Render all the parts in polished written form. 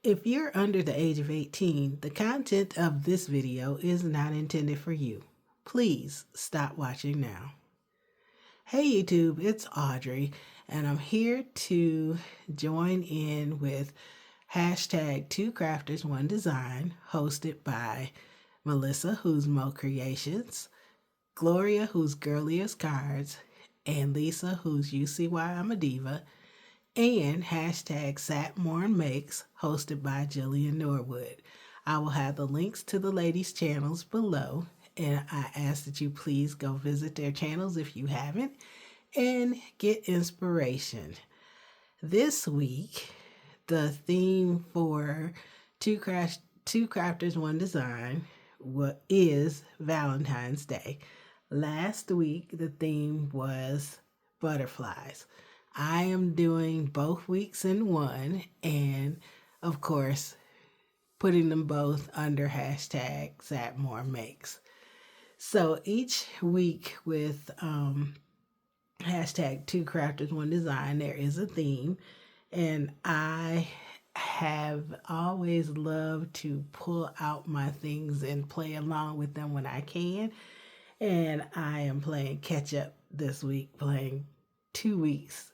If you're under the age of 18, the content of this video is not intended for you. Please stop watching now. Hey YouTube, it's Audrey, and I'm here to join in with hashtag 2crafters1design, hosted by Melissa, who's Mo Creations, Gloria, who's Girliest Cards, and Lisa, who's You See Why I'm a Diva, and hashtag Satmorn Makes, hosted by Jillian Norwood. I will have the links to the ladies' channels below, and I ask that you please go visit their channels if you haven't and get inspiration. This week, the theme for Two Crafters One Design is Valentine's Day. Last week, the theme was butterflies. I am doing both weeks in one, and of course, putting them both under hashtag Satmore Makes. So each week with hashtag 2crafters1design, there is a theme, and I have always loved to pull out my things and play along with them when I can. And I am playing catch up this week, playing 2 weeks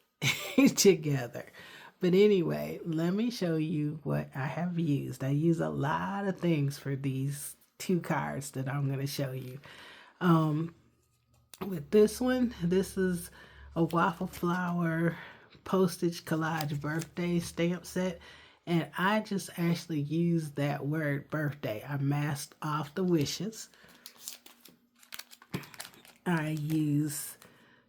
together. But anyway, let me show you what I have used. I use a lot of things for these 2 cards that I'm going to show you. With this one, this is a waffle flower postage collage birthday stamp set. And I just actually used that word birthday. I masked off the wishes. I use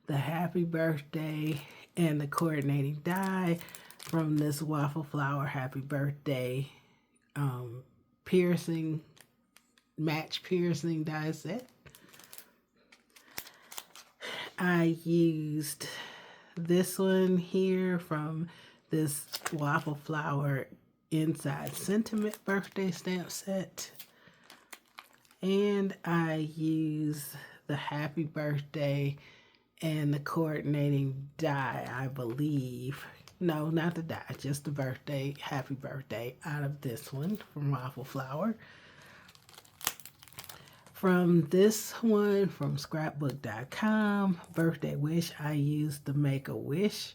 the happy birthday and the coordinating die from this waffle flower happy birthday match piercing die set. I used this one here from this waffle flower inside sentiment birthday stamp set, and I use the happy birthday and the coordinating die, I believe. No, not the die, just the birthday, happy birthday, out of this one from Waffle Flower. From this one, from scrapbook.com, birthday wish, I used the Make-A-Wish.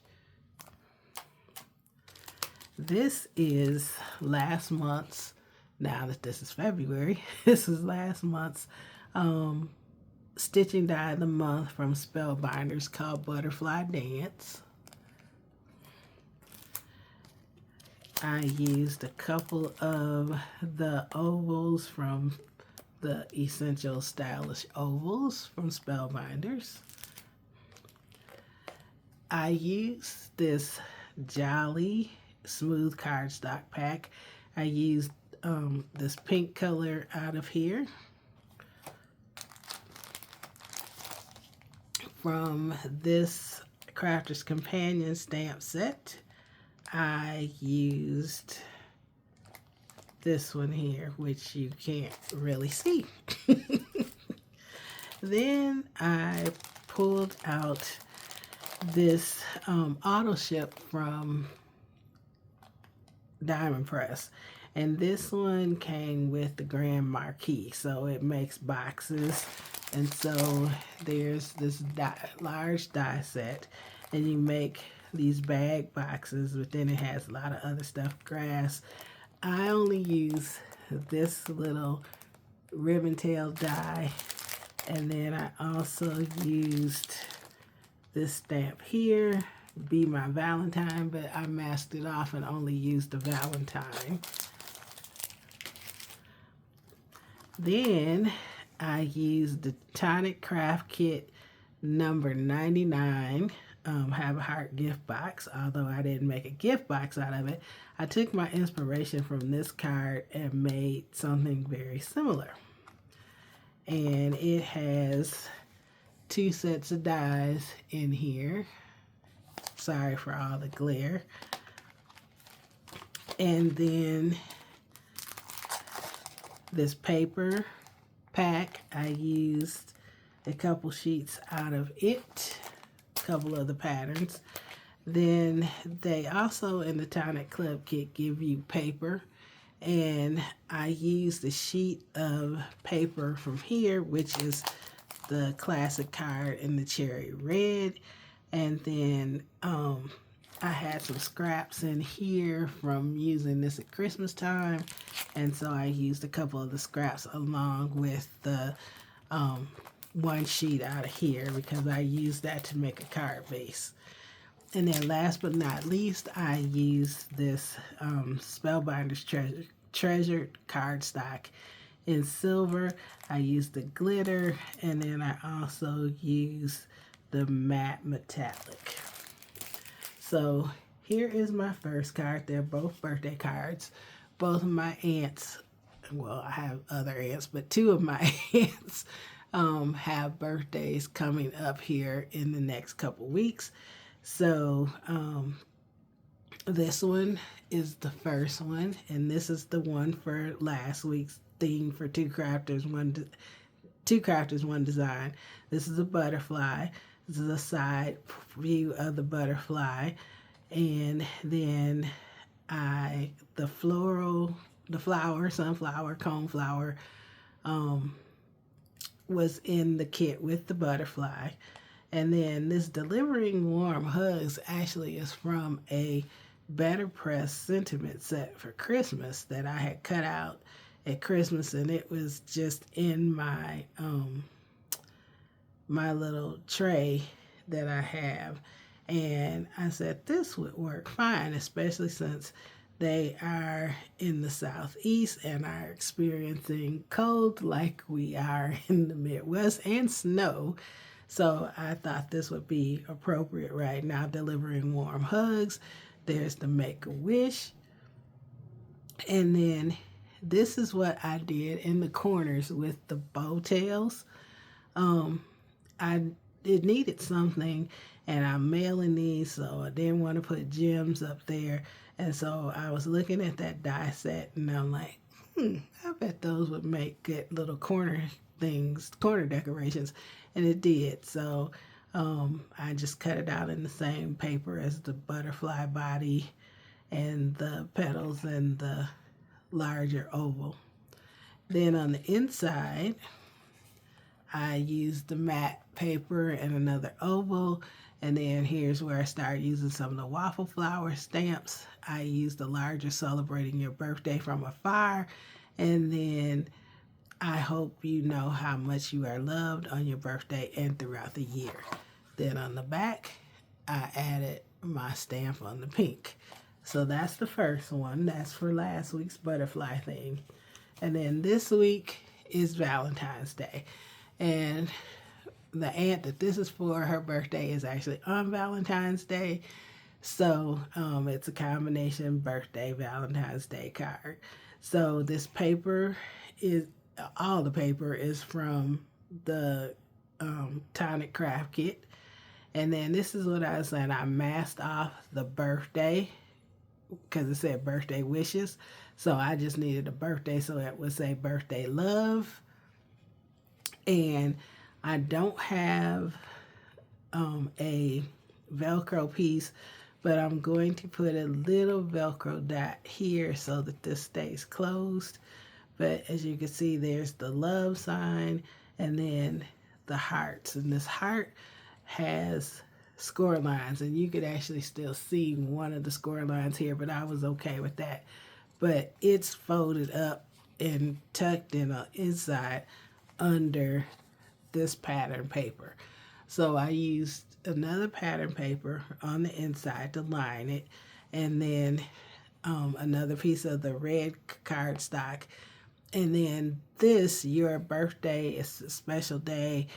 This is last month's, now that this is February, this is last month's stitching die of the month from Spellbinders called Butterfly Dance. I used a couple of the ovals from the Essential Stylish Ovals from Spellbinders. I used this Jolly Smooth Cardstock pack. I used this pink color out of here. From this Crafter's Companion stamp set, I used this one here, which you can't really see. Then I pulled out this auto ship from Diamond Press, and this one came with the Grand Marquis, so it makes boxes. And so there's this large die set, and you make these bag boxes, but then it has a lot of other stuff, grass. I only use this little ribbon tail die, and then I also used this stamp here, Be My Valentine, but I masked it off and only used the Valentine. Then I used the Tonic Craft Kit number 99, Have a Heart gift box, although I didn't make a gift box out of it. I took my inspiration from this card and made something very similar. And it has 2 sets of dies in here. Sorry for all the glare. And then this paper pack, I used a couple sheets out of it, a couple of the patterns. Then they also, in the Tonic Club Kit, give you paper And I used a sheet of paper from here, which is the classic card in the cherry red. And then I had some scraps in here from using this at Christmas time. And so I used a couple of the scraps along with the one sheet out of here because I used that to make a card base. And then last but not least, I used this Spellbinder's Treasured cardstock in silver. I used the glitter, and then I also used the matte metallic. So here is my first card. They're both birthday cards. Both of my aunts, well, I have other aunts, but two of my aunts have birthdays coming up here in the next couple weeks. So this one is the first one, and this is the one for last week's theme for Two Crafters, One Design. This is a butterfly. This is a side view of the butterfly, and then the flower, sunflower, coneflower, was in the kit with the butterfly. And then this Delivering Warm Hugs actually is from a Better Press sentiment set for Christmas that I had cut out at Christmas, and it was just in my my little tray that I have. And I said this would work fine, especially since they are in the southeast and are experiencing cold like we are in the Midwest and snow. So I thought this would be appropriate right now. Delivering Warm Hugs. There's the Make-A-Wish. And then this is what I did in the corners with the bow tails. It needed something, and I'm mailing these, so I didn't want to put gems up there. And so I was looking at that die set, and I'm like, I bet those would make good little corner things, corner decorations. And it did. So I just cut it out in the same paper as the butterfly body and the petals and the larger oval. Then on the inside, I used the matte paper and another oval. And then here's where I started using some of the waffle flower stamps. I used the larger Celebrating Your Birthday from Afar. And then I hope you know how much you are loved on your birthday and throughout the year. Then on the back, I added my stamp on the pink. So that's the first one. That's for last week's butterfly thing. And then this week is Valentine's Day. And the aunt that this is for, her birthday is actually on Valentine's Day. So it's a combination birthday Valentine's Day card. So this paper is, all the paper is from the Tonic Craft Kit. And then this is what I was saying. I masked off the birthday because it said birthday wishes. So I just needed a birthday, so it would say birthday love. And I don't have a Velcro piece, but I'm going to put a little Velcro dot here so that this stays closed. But as you can see, there's the love sign and then the hearts. And this heart has score lines, and you could actually still see one of the score lines here, but I was okay with that. But it's folded up and tucked in on inside under this pattern paper. So I used another pattern paper on the inside to line it, and then another piece of the red cardstock. And then this, your birthday is a special day,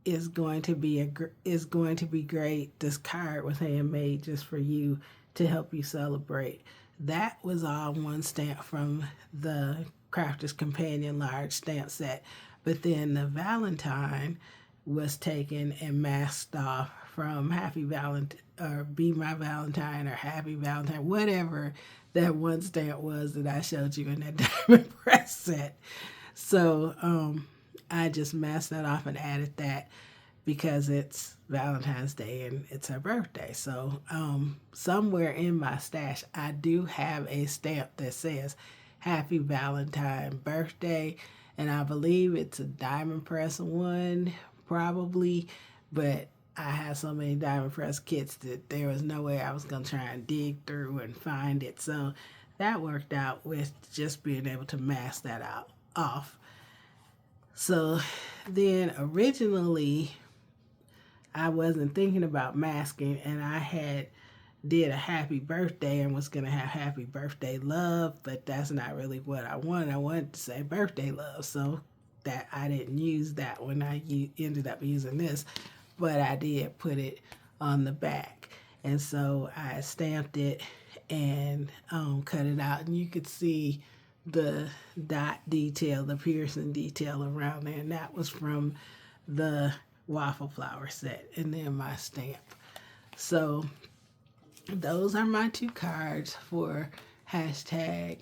is going to be great. This card was handmade just for you to help you celebrate. That was all one stamp from the Crafter's Companion large stamp set. But then the Valentine was taken and masked off from Happy Valentine or Be My Valentine or Happy Valentine, whatever that one stamp was that I showed you in that diamond press set. So I just masked that off and added that because it's Valentine's Day and it's her birthday. So somewhere in my stash, I do have a stamp that says happy Valentine birthday. And I believe it's a diamond press one, probably, but I had so many diamond press kits that there was no way I was going to try and dig through and find it. So that worked out with just being able to mask that out off. So then originally I wasn't thinking about masking, and I had did a happy birthday and was going to have happy birthday love, but that's not really what I wanted. I wanted to say birthday love, so that I didn't use that when I ended up using this, but I did put it on the back. And so I stamped it and cut it out, and you could see the dot detail, the piercing detail around there, and that was from the waffle flower set, and then my stamp. So those are my 2 cards for hashtag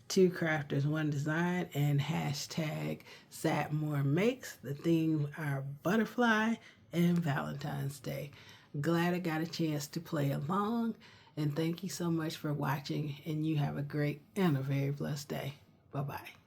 2 crafters 1 design and hashtag Satmore makes. The theme are butterfly and Valentine's Day. Glad I got a chance to play along, and thank you so much for watching, and you have a great and a very blessed day. Bye-bye.